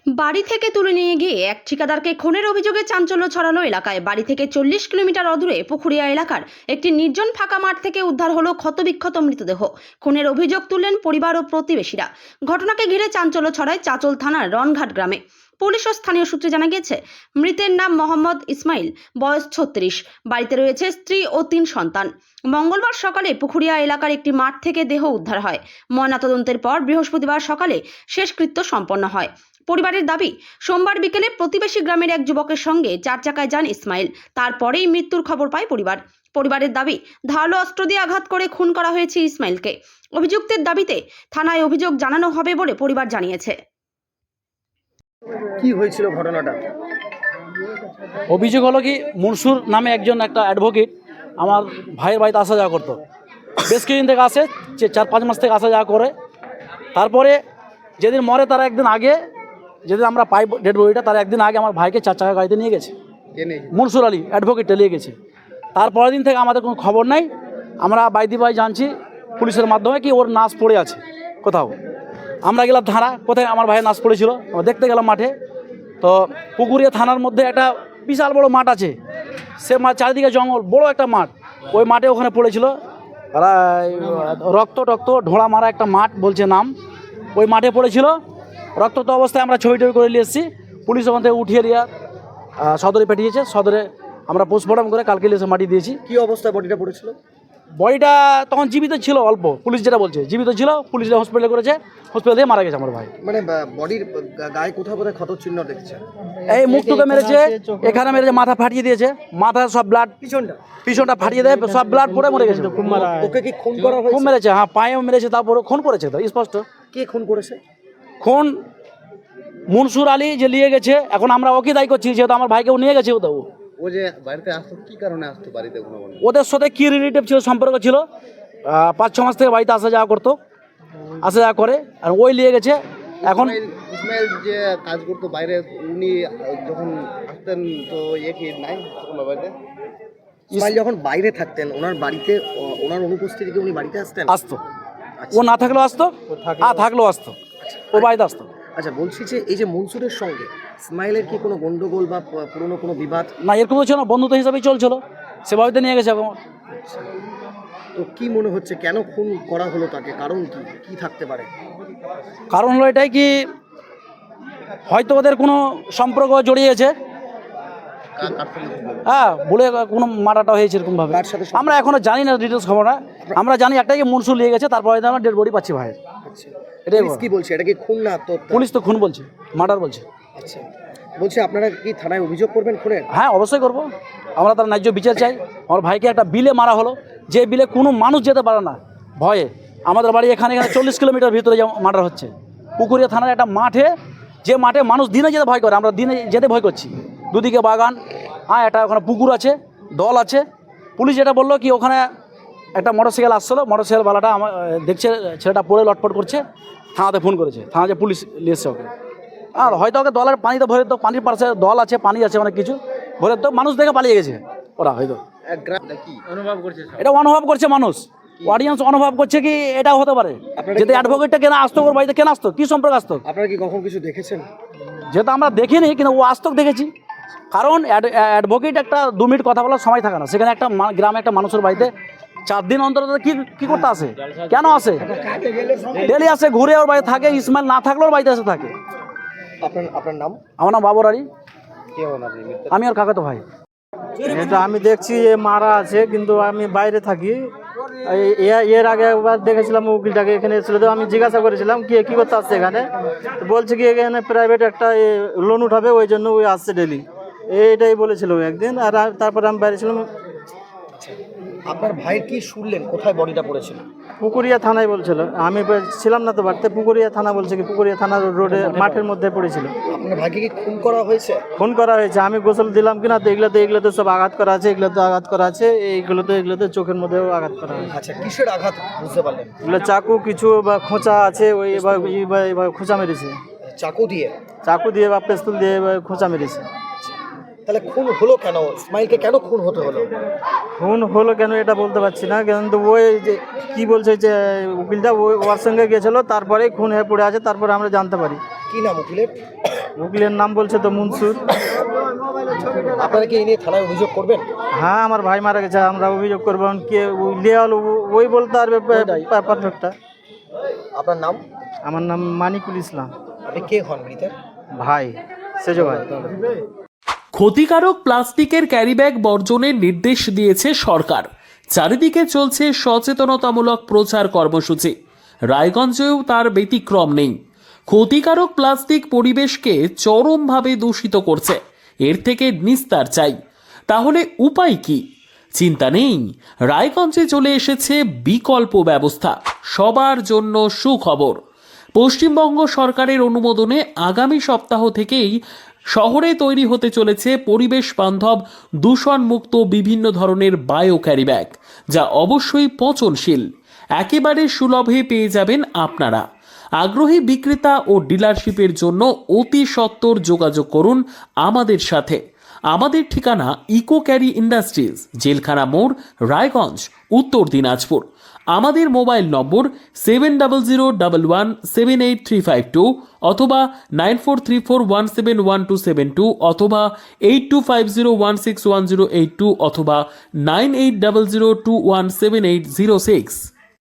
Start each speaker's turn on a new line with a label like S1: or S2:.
S1: বাড়ি থেকে তুলে নিয়ে গিয়ে এক ঠিকাদারকে খুনের অভিযোগে চাঞ্চল্য ছড়ালো এলাকায়। বাড়ি থেকে 40 কিলোমিটার অদূরে পুকুরিয়া এলাকার একটি নির্জন ফাঁকা মাঠ থেকে উদ্ধার হলো ক্ষতবিক্ষত মৃতদেহ। খুনের অভিযোগ তুললেন পরিবার ও প্রতিবেশীরা। ঘটনাকে ঘিরে চাঞ্চল্য ছড়ায় চাচল থানার রনঘাট গ্রামে। পুলিশ ও স্থানীয় সূত্রে জানা গেছে, মৃতের নাম মোহাম্মদ ইসমাইল, বয়স 36। বাড়িতে রয়েছে স্ত্রী ও 3 সন্তান। মঙ্গলবার সকালে পুকুরিয়া এলাকার একটি মাঠ থেকে দেহ উদ্ধার হয়। ময়নাতদন্তের পর বৃহস্পতিবার সকালে শেষকৃত্য সম্পন্ন হয়। পরিবারের দাবি, সোমবার বিকেলে প্রতিবেশী গ্রামের এক যুবকের সঙ্গে 4 চাকায় যান ইসমাইল। তারপরেই মৃত্যুর খবর পায় পরিবারের দাবি, ধারালো অস্ত্র দিয়ে আঘাত করে খুন করা হয়েছে ইসমাইলকে। অভিযুক্তের দাবিতে থানায় অভিযোগ জানানো হবে বলে পরিবার জানিয়েছে।
S2: কি হয়েছিল ঘটনাটা?
S3: অভিযোগ হলো কি, মনসুর নামে একজন একটা অ্যাডভোকেট আমার ভাইয়ের বাড়িতে আসা যাওয়া করতো। বেশ কিছুদিন থেকে আসে, 4-5 মাস থেকে আসা যাওয়া করে। তারপরে যেদিন মরে তার একদিন আগে, যেদিন আমরা পাই ডেড বডিটা, তার একদিন আগে আমার ভাইকে 4 চাকা গাড়িতে নিয়ে গেছে। মনসুর আলী অ্যাডভোকেটটা নিয়ে গেছে। তারপরের দিন থেকে আমাদের কোনো খবর নাই। আমরা বাইদি ভাই জানছি পুলিশের মাধ্যমে কি ওর নাশ পড়ে আছে কোথাও। আমরা গেলাম থানা, কোথায় আমার ভাইয়ের নাশ পড়েছিল, আমরা দেখতে গেলাম মাঠে। তো পুকুরিয়া থানার মধ্যে একটা বিশাল বড় মাঠ আছে, সে চারিদিকে জঙ্গল, বড় একটা মাঠ। ওই মাঠে ওখানে পড়েছিল, রক্ত ঢোড়া মারা একটা মাঠ বলছে নাম। ওই মাঠে পড়েছিল রক্ত অবস্থায়। আমরা ছবি করে নিয়ে এসেছি। পুলিশ ওখান থেকে উঠিয়ে নিয়ে সদরে পাঠিয়েছে। সদরে আমরা পোস্টমর্টম করে কালকে এসে মাটি দিয়েছি।
S2: কি অবস্থায় বডিটা পড়েছিল?
S3: বডিটা তখন জীবিত ছিল, অল্প, পুলিশ যেটা বলছে জীবিত ছিল। পুলিশ হসপিটালে করেছে, হসপিটাল দিয়ে মারা গেছে আমার ভাই।
S2: মানে বডির গায়ে কোথাও ক্ষত চিহ্ন দেখছে?
S3: এই মুখটুকে মেরেছে, এখানে মেরেছে, মাথা ফাটিয়ে দিয়েছে, মাথা সব ব্লাড, পিছনটা ফাটিয়ে দেয়, সব ব্লাড পড়ে মরে গেছে।
S2: ওকে কি খুন করা হয়েছে?
S3: খুন মেরেছে, হ্যাঁ, পায়েও মেরেছে। তারপরে খুন করেছে তো স্পষ্ট।
S2: কে খুন করেছে?
S3: খুন মনসুর আলী যে নিয়ে গেছে। এখন আমরা ওকে দায়ী করছি, যেহেতু আমার ভাইকেও নিয়ে গেছে।
S2: ও যে বাড়িতে আসতো, কি কারণে আসতো বাড়িতে?
S3: ওদের সাথে কি রিলেটিভ ছিল, সম্পর্ক ছিল। 5-6 মাস থেকে বাড়িতে আসা যাওয়া করতো, আসা যাওয়া করে। আর ওই নিয়ে গেছে। এখন
S2: ইসমাইল যে কাজ করতো বাইরে, উনি যখন আসতেন তো কি নাই বাড়িতে? ইসমাইল যখন বাইরে থাকতেন, ওনার বাড়িতে, ওনার অনুপস্থিতিতে উনি বাড়িতে
S3: আসতো। ও না থাকলেও আসতো, থাকলেও আসতো, ও বাড়িতে আসতো।
S2: আচ্ছা, বলছি যে এই যে মনসুরের সঙ্গে ইসমাইলের কি কোনো গন্ডগোল বা পুরনো কোনো বিবাদ?
S3: না, এরকম ছিল না, বন্ধুত্ব হিসাবেই চলছিল। সে বাড়িতে নিয়ে গেছে।
S2: তো কি মনে হচ্ছে, কেন খুন করা হলো তাকে? কারণ কি থাকতে পারে?
S3: কারণ হলো এটাই কি, হয়তো ওদের কোনো সম্পর্ক জড়িয়েছে, হ্যাঁ, বলে কোনো মারাটা হয়েছে এরকমভাবে। আমরা এখনো জানি না ডিটেলস খবর না। আমরা জানি একটাই, মনসুর নিয়ে গেছে, তারপরে আমরা ডেড বডি পাচ্ছি ভাইয়ের।
S2: এটাই কি বলছে, এটা কি খুন না? তো
S3: পুলিশ তো খুন বলছে, মার্ডার বলছে।
S2: আচ্ছা, বলছি আপনারা কি থানায় অভিযোগ করবেন খুনের?
S3: হ্যাঁ, অবশ্যই করবো। আমরা তার ন্যায্য বিচার চাই। আমার ভাইকে একটা বিলে মারা হলো, যে বিলে কোনো মানুষ যেতে পারে না ভয়ে। আমাদের বাড়ি এখানে 40 কিলোমিটার ভিতরে মার্ডার হচ্ছে। পুকুরিয়া থানার একটা মাঠে, যে মাঠে মানুষ দিনে যেতে ভয় করে, আমরা দিনে যেতে ভয় করছি। দুদিকে বাগান, হ্যাঁ, একটা ওখানে পুকুর আছে, দল আছে। পুলিশ যেটা বললো কি, ওখানে একটা মোটরসাইকেল আসছিলো, মোটরসাইকেলওয়ালাটা আমার দেখছে ছেলেটা পড়ে লটপট করছে, থানাতে ফোন করেছে। থানা যে পুলিশ নিয়েছে ওকে। আর হয়তো ওকে দলের পানিতে ভরে তো, পানির পাশে দল আছে, পানি আছে, অনেক কিছু ভরে তো, মানুষ দেখে পালিয়ে গেছে ওরা। হয়তো এটা অনুভব করছে মানুষ, অডিয়েন্স অনুভব করছে কি এটা হতে পারে। যদি অ্যাডভোকেটটা কেন আসতো, ওর বাড়িতে কেন আসতো, কি সম্পর্ক আসতো?
S2: আপনারা কি কখন কিছু দেখেছেন?
S3: যেহেতু আমরা দেখিনি, কিন্তু ও আসতো দেখেছি। কারণ অ্যাডভোকেট একটা 2 মিনিট কথা বলার সময় থাকে না। সেখানে একটা গ্রামে একটা মানুষের বাড়িতে 4 দিন অন্তর কি করতে আসে, কেন আসে? ডেলি আসে, ঘুরে ওর বাড়িতে থাকে। ইসমাইল না থাকলেও ওর বাড়িতে এসে থাকে।
S2: আপনার নাম?
S3: আমার নাম বাবর আলী। আমি ওর কাকাতো ভাই।
S4: এটা আমি দেখছি এ মারা আছে, কিন্তু আমি বাইরে থাকি। এর আগে একবার দেখেছিলাম উকিলটাকে এখানে এসেছিল, তো আমি জিজ্ঞাসা করেছিলাম কি করতে আসছে এখানে। তো বলছে কি এখানে প্রাইভেট একটা লোন উঠাবে, ওই জন্য ওই আসছে ডেলি, এইটাই বলেছিল একদিন। আর তারপরে আমি বাইরে ছিলাম।
S2: আপনার ভাই কি শুনলেন, কোথায় বডিটা পড়েছিল?
S4: পুকুরিয়া থানায় বলছিল, আমি ছিলাম না তো বাড়িতে। পুকুরিয়া থানা বলছে কি, পুকুরিয়া থানার রোডে মাঠের মধ্যে পড়েছিল।
S2: আপনার ভাইকে কি খুন করা হয়েছে?
S4: খুন করা হয়েছে। আমি গোসল দিলাম কিনা, তো এগুলোতে সব আঘাত করা আছে, এগুলোতে আঘাত করা আছে, এগুলোতে চোখের মধ্যেও আঘাত করা হয়েছে।
S2: আচ্ছা, কিসের আঘাত বুঝতে পারলেন?
S4: এগুলো চাকু কিছু বা খোঁচা আছে, ওই এবার খোঁচা মেরেছে। চাকু দিয়ে বা পেস্তুল দিয়ে খোঁচা মেরেছে।
S2: তাহলে খুন হলো কেন? ইসমাইলকে কেন খুন হতে হলো?
S4: খুন হলো কেন এটা বলতে পারছি না, কিন্তু ওই যে কি বলছে যে উকিলটা ওর সঙ্গে গেছিলো, তারপরে খুন হয়ে পড়ে আছে, তারপরে আমরা জানতে পারি।
S2: কি নাম উকিলের?
S4: উকিলের নাম বলছে তো মনসুর।
S2: আপনারা কি এই নিয়ে থানায় অভিযোগ করবেন?
S4: হ্যাঁ, আমার ভাই মারা গেছে, আমরা অভিযোগ করবো। কে লিয়াল ওই বলতে পারবে পারফেক্টটা।
S2: আপনার নাম?
S4: আমার নাম মানিকুল ইসলাম।
S2: আপনি কে হন মৃতের?
S4: ভাই, সেজো ভাই।
S5: ক্ষতিকারক প্লাস্টিকের ক্যারিব্যাগ বর্জনের নির্দেশ দিয়েছে সরকার। চারিদিকে চলছে সচেতনতামূলক প্রচার কর্মসূচি। রায়গঞ্জেও তার ব্যতিক্রম নেই। ক্ষতিকারক প্লাস্টিক পরিবেশকে চরমভাবে দূষিত করছে। এর থেকে নিস্তার চাই। তাহলে উপায় কি? চিন্তা নেই, রায়গঞ্জে চলে এসেছে বিকল্প ব্যবস্থা। সবার জন্য সুখবর। পশ্চিমবঙ্গ সরকারের অনুমোদনে আগামী সপ্তাহ থেকেই শহরে তৈরি হতে চলেছে পরিবেশ বান্ধব দূষণমুক্ত বিভিন্ন ধরনের বায়ো ক্যারিব্যাগ, যা অবশ্যই পচনশীল। একেবারে সুলভে পেয়ে যাবেন আপনারা। আগ্রহী বিক্রেতা ও ডিলারশিপের জন্য অতি সত্বর যোগাযোগ করুন আমাদের সাথে। আমাদের ঠিকানা ইকো ক্যারি ইন্ডাস্ট্রিজ, জেলখানা মোড়, রায়গঞ্জ, উত্তর দিনাজপুর। আমাদের মোবাইল নম্বর 7001178352 অথবা 9434171272 অথবা 8250161082 অথবা 9800217806।